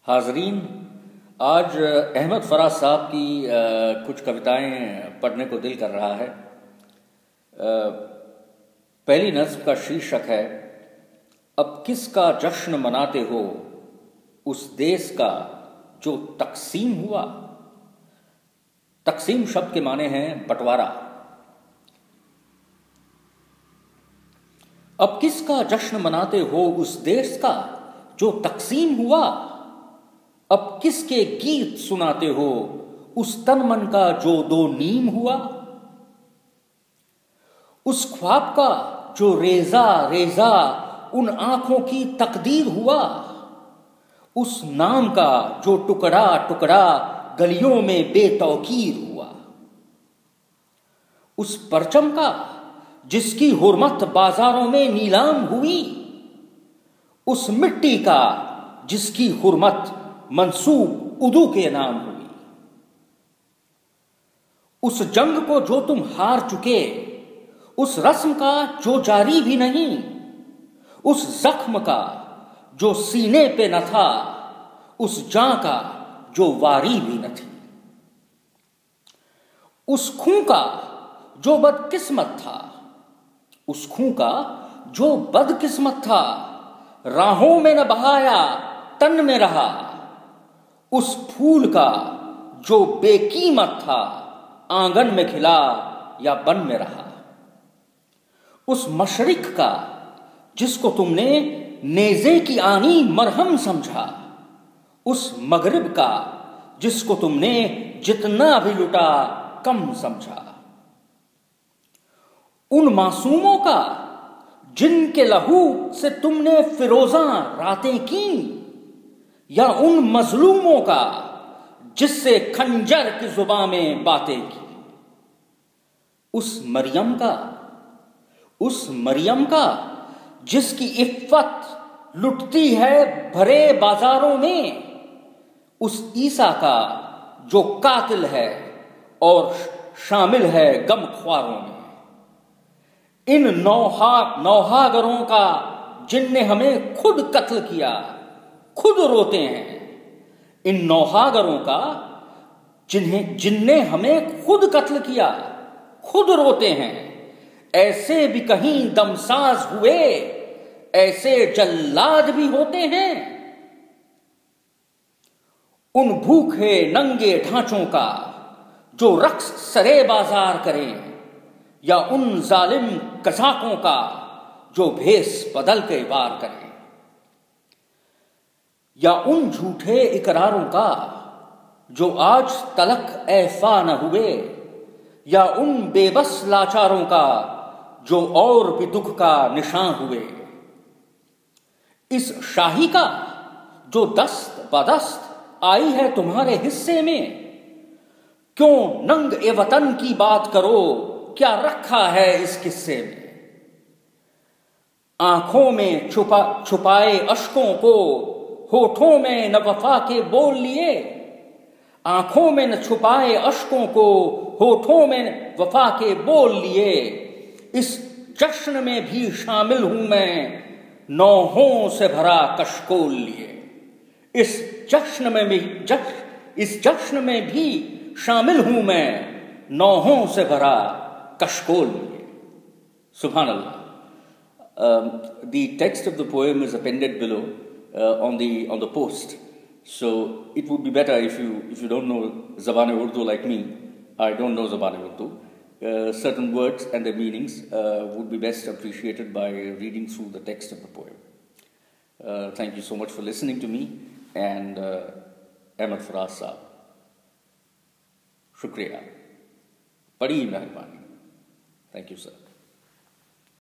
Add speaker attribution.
Speaker 1: حاضرین، آج احمد فراز صاحب کی کچھ کویتائیں پڑھنے کو دل کر رہا ہے۔ پہلی نظم کا شیرشک ہے اب کس کا جشن مناتے ہو اس دیس کا جو تقسیم ہوا۔ تقسیم شبد کے معنی ہیں بٹوارا۔ اب کس کا جشن مناتے ہو اس دیس کا جو تقسیم ہوا، اب کس کے گیت سناتے ہو اس تن من کا جو دو نیم ہوا۔ اس خواب کا جو ریزہ ریزہ ان آنکھوں کی تقدیر ہوا، اس نام کا جو ٹکڑا ٹکڑا گلیوں میں بے توقیر ہوا۔ اس پرچم کا جس کی حرمت بازاروں میں نیلام ہوئی، اس مٹی کا جس کی حرمت منسوب عدو کے نام ہوئی۔ اس جنگ کو جو تم ہار چکے، اس رسم کا جو جاری بھی نہیں، اس زخم کا جو سینے پہ نہ تھا، اس جاں کا جو واری بھی نہ تھی۔ اس خوں کا جو بدقسمت تھا، اس خوں کا جو بدقسمت تھا، راہوں میں نہ بہایا تن میں رہا۔ اس پھول کا جو بے قیمت تھا، آنگن میں کھلا یا بن میں رہا۔ اس مشرق کا جس کو تم نے نیزے کی آنی مرہم سمجھا، اس مغرب کا جس کو تم نے جتنا بھی لٹا کم سمجھا۔ ان معصوموں کا جن کے لہو سے تم نے فروزاں راتیں کی، یا ان مظلوموں کا جس سے خنجر کی زباں میں باتیں کی۔ اس مریم کا جس کی عفت لٹتی ہے بھرے بازاروں میں، اس عیسیٰ کا جو قاتل ہے اور شامل ہے غم خواروں میں۔ ان نوحاگروں کا جن نے ہمیں خود قتل کیا، خود روتے ہیں۔ ان نوحاگروں کا جن نے ہمیں خود قتل کیا، خود روتے ہیں۔ ایسے بھی کہیں دمساز ہوئے، ایسے جلاد بھی ہوتے ہیں۔ ان بھوکے ننگے ڈھانچوں کا جو رقص سرے بازار کریں، یا ان ظالم قزاقوں کا جو بھیس بدل کے وار کریں۔ یا ان جھوٹے اقراروں کا جو آج تلک ایفا نہ ہوئے، یا ان بے بس لاچاروں کا جو اور بھی دکھ کا نشاں ہوئے۔ اس شاہی کا جو دست بدست آئی ہے تمہارے حصے میں، کیوں ننگ وطن کی بات کرو، کیا رکھا ہے اس قصے میں۔ آنکھوں میں چھپائے اشکوں کو ہونٹوں میں نہ وفا کے بول لیے، آنکھوں میں نہ چھپائے اشکوں کو ہونٹوں میں وفا کے بول لیے۔ اس جشن میں بھی شامل ہوں میں، نوحوں سے بھرا کشکول لیے۔ اس جشن میں بھی شامل ہوں میں، نوحوں سے بھرا کشکول لیے۔ سبحان اللہ۔ The text of the poem is appended below on the post. So it would be better if you don't know Zaban-e-Urdu like me. I don't know Zaban-e-Urdu. Certain words and their meanings would be best appreciated by reading through the text of the poem. Thank you so much for listening to me and Ahmad Faraz Saab. Shukriya. Badi meherbani. Thank you, sir.